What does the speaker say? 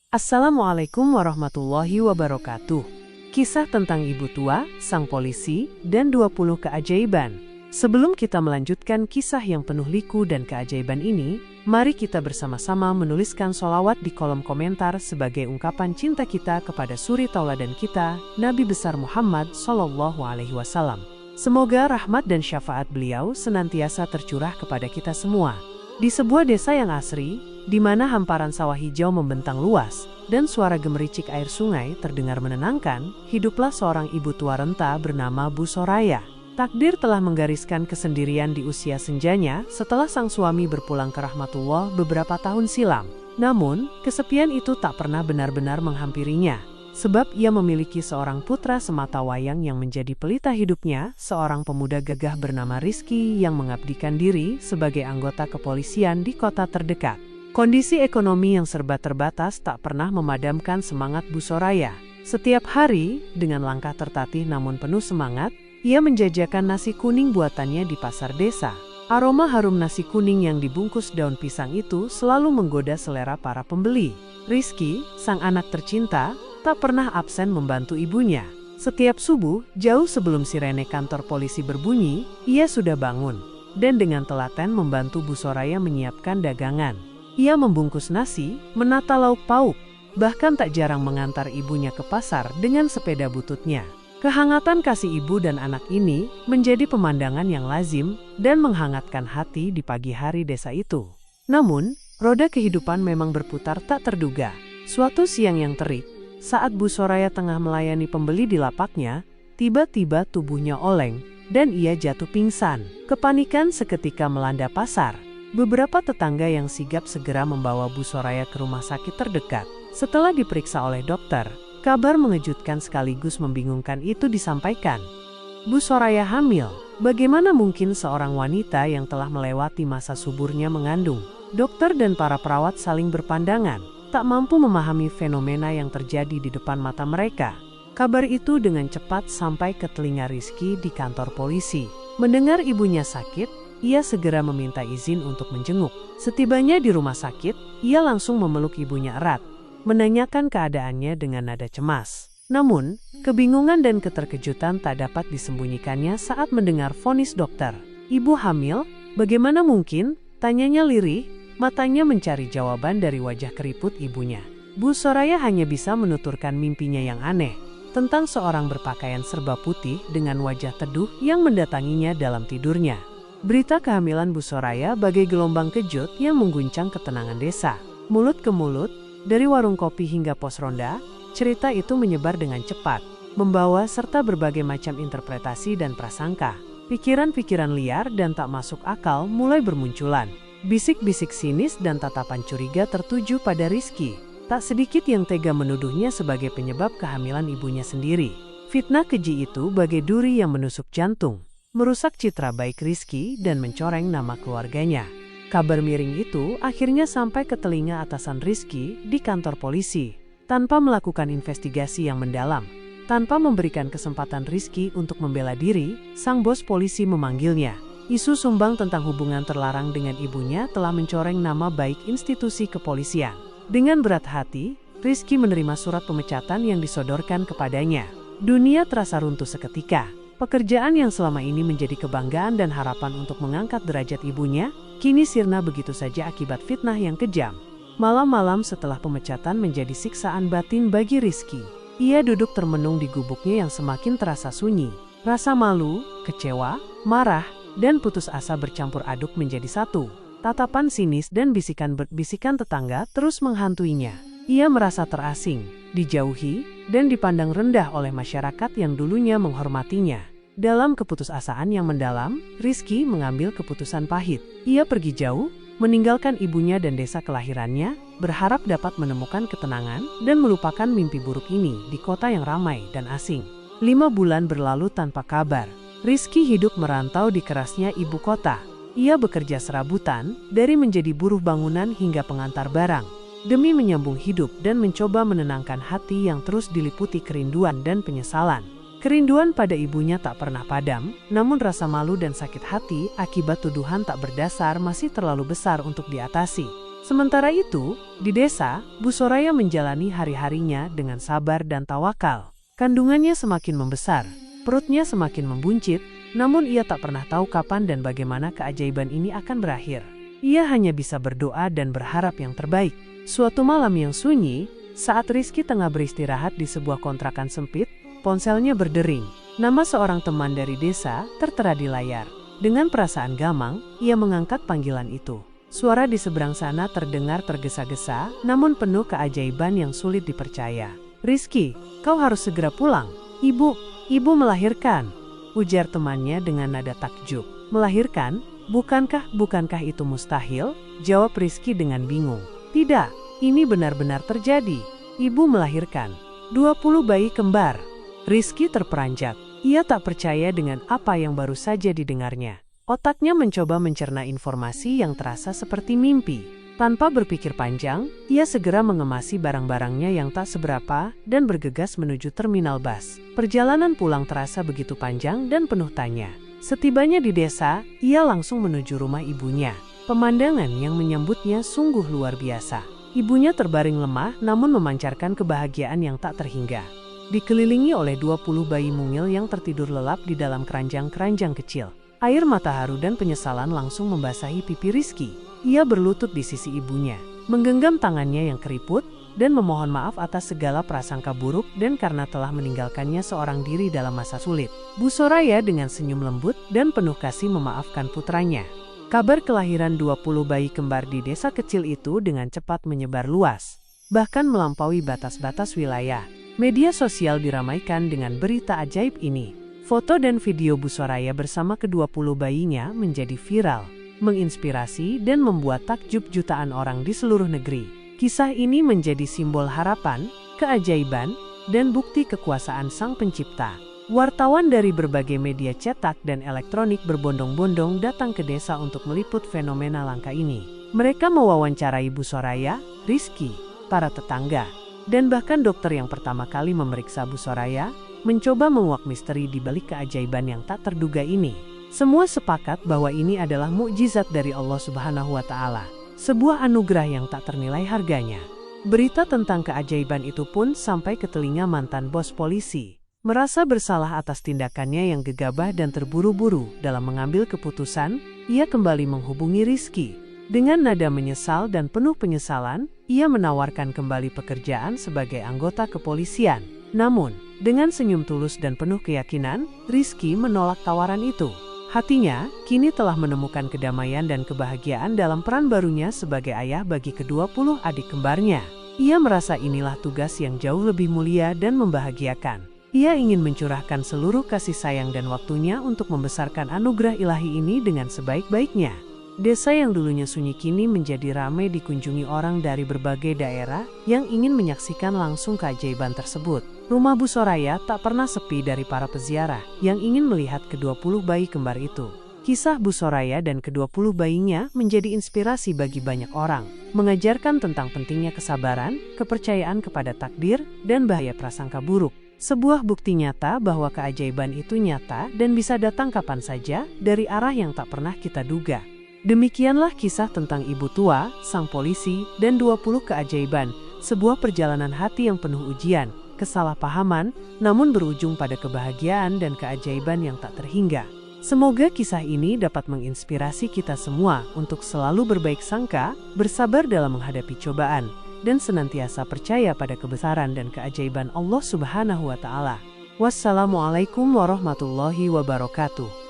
Assalamualaikum warahmatullahi wabarakatuh. Kisah tentang ibu tua, sang polisi, dan 20 keajaiban. Sebelum kita melanjutkan kisah yang penuh liku dan keajaiban ini, mari kita bersama-sama menuliskan sholawat di kolom komentar sebagai ungkapan cinta kita kepada suri tauladan kita, Nabi besar Muhammad SAW. Semoga rahmat dan syafaat beliau senantiasa tercurah kepada kita semua. Di sebuah desa yang asri, di mana hamparan sawah hijau membentang luas, dan suara gemericik air sungai terdengar menenangkan, hiduplah seorang ibu tua renta bernama Bu Soraya. Takdir telah menggariskan kesendirian di usia senjanya setelah sang suami berpulang ke rahmatullah beberapa tahun silam. Namun, kesepian itu tak pernah benar-benar menghampirinya. Sebab ia memiliki seorang putra sematawayang yang menjadi pelita hidupnya, seorang pemuda gagah bernama Rizky yang mengabdikan diri sebagai anggota kepolisian di kota terdekat. Kondisi ekonomi yang serba terbatas tak pernah memadamkan semangat Bu Soraya. Setiap hari, dengan langkah tertatih namun penuh semangat, ia menjajakan nasi kuning buatannya di pasar desa. Aroma harum nasi kuning yang dibungkus daun pisang itu selalu menggoda selera para pembeli. Rizky, sang anak tercinta, tak pernah absen membantu ibunya. Setiap subuh, jauh sebelum sirene kantor polisi berbunyi, ia sudah bangun, dan dengan telaten membantu Bu Soraya menyiapkan dagangan. Ia membungkus nasi, menata lauk pauk, bahkan tak jarang mengantar ibunya ke pasar dengan sepeda bututnya. Kehangatan kasih ibu dan anak ini menjadi pemandangan yang lazim dan menghangatkan hati di pagi hari desa itu. Namun, roda kehidupan memang berputar tak terduga. Suatu siang yang terik, saat Bu Soraya tengah melayani pembeli di lapaknya, tiba-tiba tubuhnya oleng dan ia jatuh pingsan. Kepanikan seketika melanda pasar. Beberapa tetangga yang sigap segera membawa Bu Soraya ke rumah sakit terdekat. Setelah diperiksa oleh dokter, kabar mengejutkan sekaligus membingungkan itu disampaikan. Bu Soraya hamil. Bagaimana mungkin seorang wanita yang telah melewati masa suburnya mengandung? Dokter dan para perawat saling berpandangan, tak mampu memahami fenomena yang terjadi di depan mata mereka. Kabar itu dengan cepat sampai ke telinga Rizky di kantor polisi. Mendengar ibunya sakit, ia segera meminta izin untuk menjenguk. Setibanya di rumah sakit, ia langsung memeluk ibunya erat, menanyakan keadaannya dengan nada cemas. Namun, kebingungan dan keterkejutan tak dapat disembunyikannya saat mendengar vonis dokter. "Ibu hamil? Bagaimana mungkin?" tanyanya lirih, matanya mencari jawaban dari wajah keriput ibunya. Bu Soraya hanya bisa menuturkan mimpinya yang aneh, tentang seorang berpakaian serba putih dengan wajah teduh yang mendatanginya dalam tidurnya. Berita kehamilan Bu Soraya bagai gelombang kejut yang mengguncang ketenangan desa. Mulut ke mulut, dari warung kopi hingga pos ronda, cerita itu menyebar dengan cepat, membawa serta berbagai macam interpretasi dan prasangka. Pikiran-pikiran liar dan tak masuk akal mulai bermunculan. Bisik-bisik sinis dan tatapan curiga tertuju pada Rizky. Tak sedikit yang tega menuduhnya sebagai penyebab kehamilan ibunya sendiri. Fitnah keji itu bagai duri yang menusuk jantung, merusak citra baik Rizky dan mencoreng nama keluarganya. Kabar miring itu akhirnya sampai ke telinga atasan Rizky di kantor polisi. Tanpa melakukan investigasi yang mendalam, tanpa memberikan kesempatan Rizky untuk membela diri, sang bos polisi memanggilnya. Isu sumbang tentang hubungan terlarang dengan ibunya telah mencoreng nama baik institusi kepolisian. Dengan berat hati, Rizky menerima surat pemecatan yang disodorkan kepadanya. Dunia terasa runtuh seketika. Pekerjaan yang selama ini menjadi kebanggaan dan harapan untuk mengangkat derajat ibunya, kini sirna begitu saja akibat fitnah yang kejam. Malam-malam setelah pemecatan menjadi siksaan batin bagi Rizky. Ia duduk termenung di gubuknya yang semakin terasa sunyi. Rasa malu, kecewa, marah, dan putus asa bercampur aduk menjadi satu. Tatapan sinis dan bisikan tetangga terus menghantuinya. Ia merasa terasing, dijauhi, dan dipandang rendah oleh masyarakat yang dulunya menghormatinya. Dalam keputusasaan yang mendalam, Rizky mengambil keputusan pahit. Ia pergi jauh, meninggalkan ibunya dan desa kelahirannya, berharap dapat menemukan ketenangan dan melupakan mimpi buruk ini di kota yang ramai dan asing. 5 bulan berlalu tanpa kabar. Rizky hidup merantau di kerasnya ibu kota. Ia bekerja serabutan, dari menjadi buruh bangunan hingga pengantar barang, demi menyambung hidup dan mencoba menenangkan hati yang terus diliputi kerinduan dan penyesalan. Kerinduan pada ibunya tak pernah padam, namun rasa malu dan sakit hati akibat tuduhan tak berdasar masih terlalu besar untuk diatasi. Sementara itu, di desa, Bu Soraya menjalani hari-harinya dengan sabar dan tawakal. Kandungannya semakin membesar, perutnya semakin membuncit, namun ia tak pernah tahu kapan dan bagaimana keajaiban ini akan berakhir. Ia hanya bisa berdoa dan berharap yang terbaik. Suatu malam yang sunyi, saat Rizky tengah beristirahat di sebuah kontrakan sempit, ponselnya berdering. Nama seorang teman dari desa tertera di layar. Dengan perasaan gamang, ia mengangkat panggilan itu. Suara di seberang sana terdengar tergesa-gesa, namun penuh keajaiban yang sulit dipercaya. "Rizky, kau harus segera pulang. Ibu melahirkan," ujar temannya dengan nada takjub. "Melahirkan? Bukankah itu mustahil?" jawab Rizky dengan bingung. "Tidak, ini benar-benar terjadi. Ibu melahirkan 20 bayi kembar." Rizky terperanjat. Ia tak percaya dengan apa yang baru saja didengarnya. Otaknya mencoba mencerna informasi yang terasa seperti mimpi. Tanpa berpikir panjang, ia segera mengemasi barang-barangnya yang tak seberapa dan bergegas menuju terminal bus. Perjalanan pulang terasa begitu panjang dan penuh tanya. Setibanya di desa, ia langsung menuju rumah ibunya. Pemandangan yang menyambutnya sungguh luar biasa. Ibunya terbaring lemah namun memancarkan kebahagiaan yang tak terhingga. Dikelilingi oleh 20 bayi mungil yang tertidur lelap di dalam keranjang-keranjang kecil. Air mata haru dan penyesalan langsung membasahi pipi Rizky. Ia berlutut di sisi ibunya, menggenggam tangannya yang keriput, dan memohon maaf atas segala prasangka buruk dan karena telah meninggalkannya seorang diri dalam masa sulit. Bu Soraya dengan senyum lembut dan penuh kasih memaafkan putranya. Kabar kelahiran 20 bayi kembar di desa kecil itu dengan cepat menyebar luas, bahkan melampaui batas-batas wilayah. Media sosial diramaikan dengan berita ajaib ini. Foto dan video Bu Soraya bersama ke-20 bayinya menjadi viral, menginspirasi dan membuat takjub jutaan orang di seluruh negeri. Kisah ini menjadi simbol harapan, keajaiban, dan bukti kekuasaan Sang Pencipta. Wartawan dari berbagai media cetak dan elektronik berbondong-bondong datang ke desa untuk meliput fenomena langka ini. Mereka mewawancarai Bu Soraya, Rizky, para tetangga, dan bahkan dokter yang pertama kali memeriksa Bu Soraya, mencoba menguak misteri di balik keajaiban yang tak terduga ini. Semua sepakat bahwa ini adalah mukjizat dari Allah Subhanahu wa Ta'ala, sebuah anugerah yang tak ternilai harganya. Berita tentang keajaiban itu pun sampai ke telinga mantan bos polisi. Merasa bersalah atas tindakannya yang gegabah dan terburu-buru dalam mengambil keputusan, ia kembali menghubungi Rizky. Dengan nada menyesal dan penuh penyesalan, ia menawarkan kembali pekerjaan sebagai anggota kepolisian. Namun, dengan senyum tulus dan penuh keyakinan, Rizky menolak tawaran itu. Hatinya kini telah menemukan kedamaian dan kebahagiaan dalam peran barunya sebagai ayah bagi ke-20 adik kembarnya. Ia merasa inilah tugas yang jauh lebih mulia dan membahagiakan. Ia ingin mencurahkan seluruh kasih sayang dan waktunya untuk membesarkan anugerah ilahi ini dengan sebaik-baiknya. Desa yang dulunya sunyi kini menjadi ramai dikunjungi orang dari berbagai daerah yang ingin menyaksikan langsung keajaiban tersebut. Rumah Bu Soraya tak pernah sepi dari para peziarah yang ingin melihat ke-20 bayi kembar itu. Kisah Bu Soraya dan ke-20 bayinya menjadi inspirasi bagi banyak orang, mengajarkan tentang pentingnya kesabaran, kepercayaan kepada takdir, dan bahaya prasangka buruk. Sebuah bukti nyata bahwa keajaiban itu nyata dan bisa datang kapan saja dari arah yang tak pernah kita duga. Demikianlah kisah tentang ibu tua, sang polisi, dan 20 keajaiban, sebuah perjalanan hati yang penuh ujian, kesalahpahaman, namun berujung pada kebahagiaan dan keajaiban yang tak terhingga. Semoga kisah ini dapat menginspirasi kita semua untuk selalu berbaik sangka, bersabar dalam menghadapi cobaan, dan senantiasa percaya pada kebesaran dan keajaiban Allah Subhanahu wa Ta'ala. Wassalamualaikum warahmatullahi wabarakatuh.